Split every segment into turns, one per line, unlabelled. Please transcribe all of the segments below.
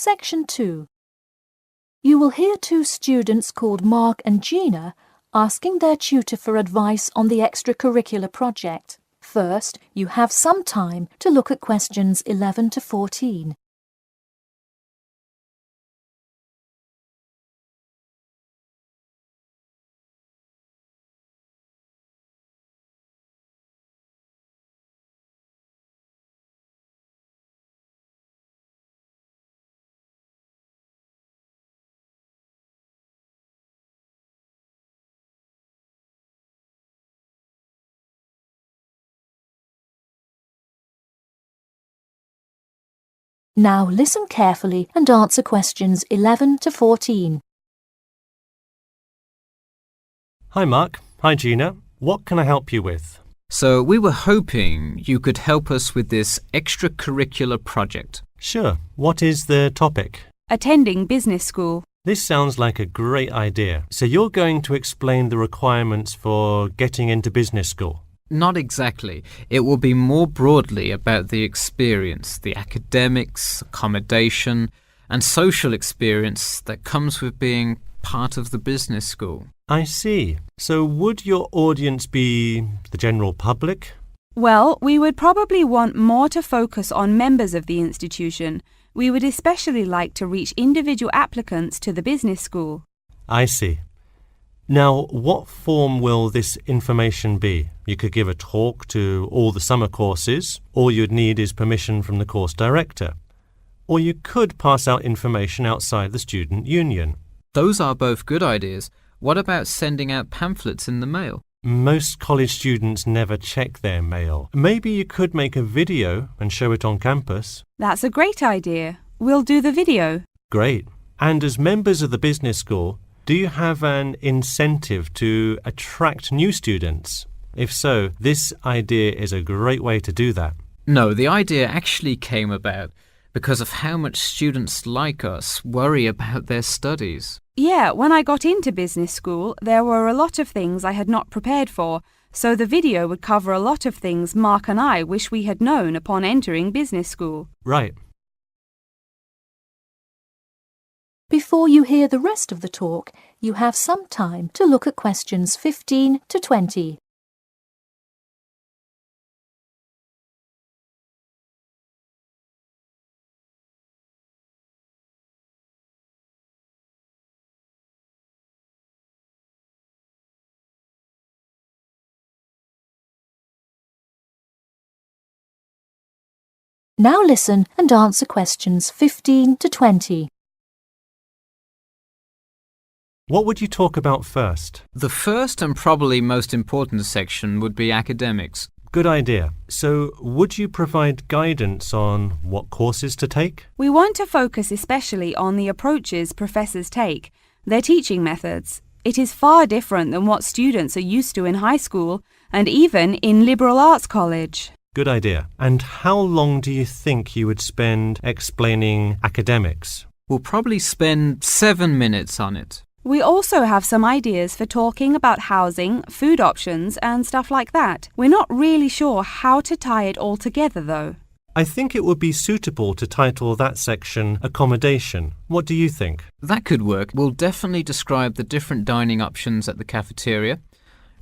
Section 2. You will hear two students called Mark and Gina asking their tutor for advice on the extracurricular project. First, you have some time to look at questions 11 to 14. Now listen carefully and answer questions 11 to 14.
Hi Mark. Hi Gina. What can I help you with?
So we were hoping you could help us with this extracurricular project.
Sure. What is the topic?
Attending business school.
This sounds like a great idea. So you're going to explain the requirements for getting into business school?
Not exactly. It will be more broadly about the experience, the academics, accommodation, and social experience that comes with being part of the business school.
I see. So would your audience be the general public?
Well, we would probably want more to focus on members of the institution. We would especially like to reach individual applicants to the business school.
I see. Now, what form will this information be? You could give a talk to all the summer courses. All you'd need is permission from the course director. Or you could pass out information outside the student union.
Those are both good ideas. What about sending out pamphlets in the mail?
Most college students never check their mail. Maybe you could make a video and show it on campus.
That's a great idea. We'll do the video.
Great. And as members of the business school, do you have an incentive to attract new students? If so, this idea is a great way to do that.
No, the idea actually came about because of how much students like us worry about their studies.
Yeah, when I got into business school, there were a lot of things I had not prepared for, so the video would cover a lot of things Mark and I wish we had known upon entering business school.
Right.
Before you hear the rest of the talk, you have some time to look at questions 15 to 20. Now listen and answer questions 15 to 20.
What would you talk about first?
The first and probably most important section would be academics.
Good idea. So, would you provide guidance on what courses to take?
We want to focus especially on the approaches professors take, their teaching methods. It is far different than what students are used to in high school and even in liberal arts college.
Good idea. And how long do you think you would spend explaining academics?
We'll probably spend 7 minutes on it.
We also have some ideas for talking about housing, food options and stuff like that. We're not really sure how to tie it all together though.
I think it would be suitable to title that section Accommodation. What do you think?
That could work. We'll definitely describe the different dining options at the cafeteria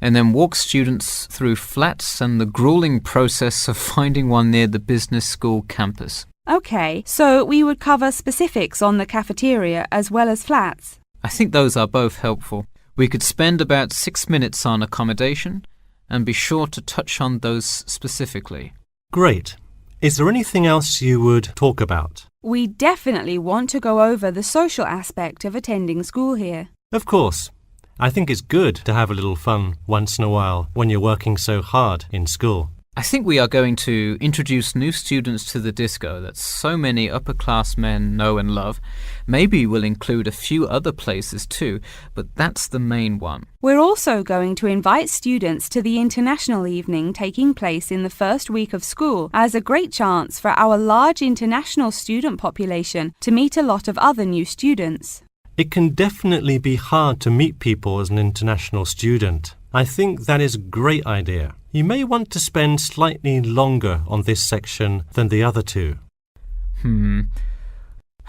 and then walk students through flats and the grueling process of finding one near the business school campus.
Okay, so we would cover specifics on the cafeteria as well as flats.
I think those are both helpful. We could spend about 6 minutes on accommodation and be sure to touch on those specifically.
Great. Is there anything else you would talk about?
We definitely want to go over the social aspect of attending school here.
Of course. I think it's good to have a little fun once in a while when you're working so hard in school.
I think we are going to introduce new students to the disco that so many upper-class men know and love. Maybe we'll include a few other places too, but that's the main one.
We're also going to invite students to the international evening taking place in the first week of school as a great chance for our large international student population to meet a lot of other new students.
It can definitely be hard to meet people as an international student. I think that is a great idea. You may want to spend slightly longer on this section than the other two.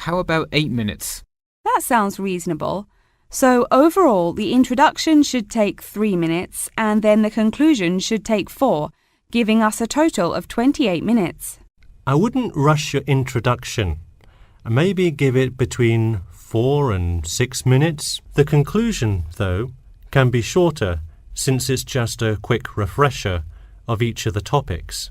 How about 8 minutes?
That sounds reasonable. So overall, the introduction should take 3 minutes and then the conclusion should take 4, giving us a total of 28 minutes.
I wouldn't rush your introduction. Maybe give it between 4 and 6 minutes. The conclusion, though, can be shorter since it's just a quick refresher of each of the topics.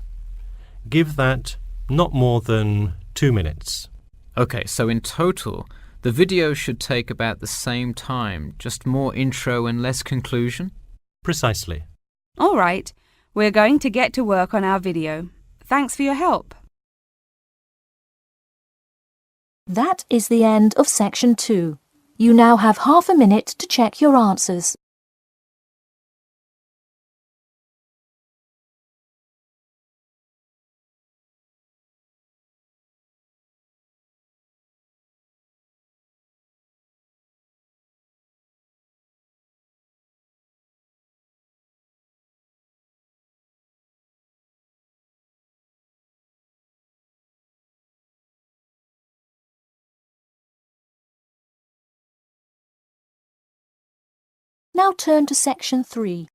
Give that not more than 2 minutes.
Okay, so in total, the video should take about the same time, just more intro and less conclusion?
Precisely.
All right, we're going to get to work on our video. Thanks for your help.
That is the end of section 2. You now have half a minute to check your answers. Now turn to section 3.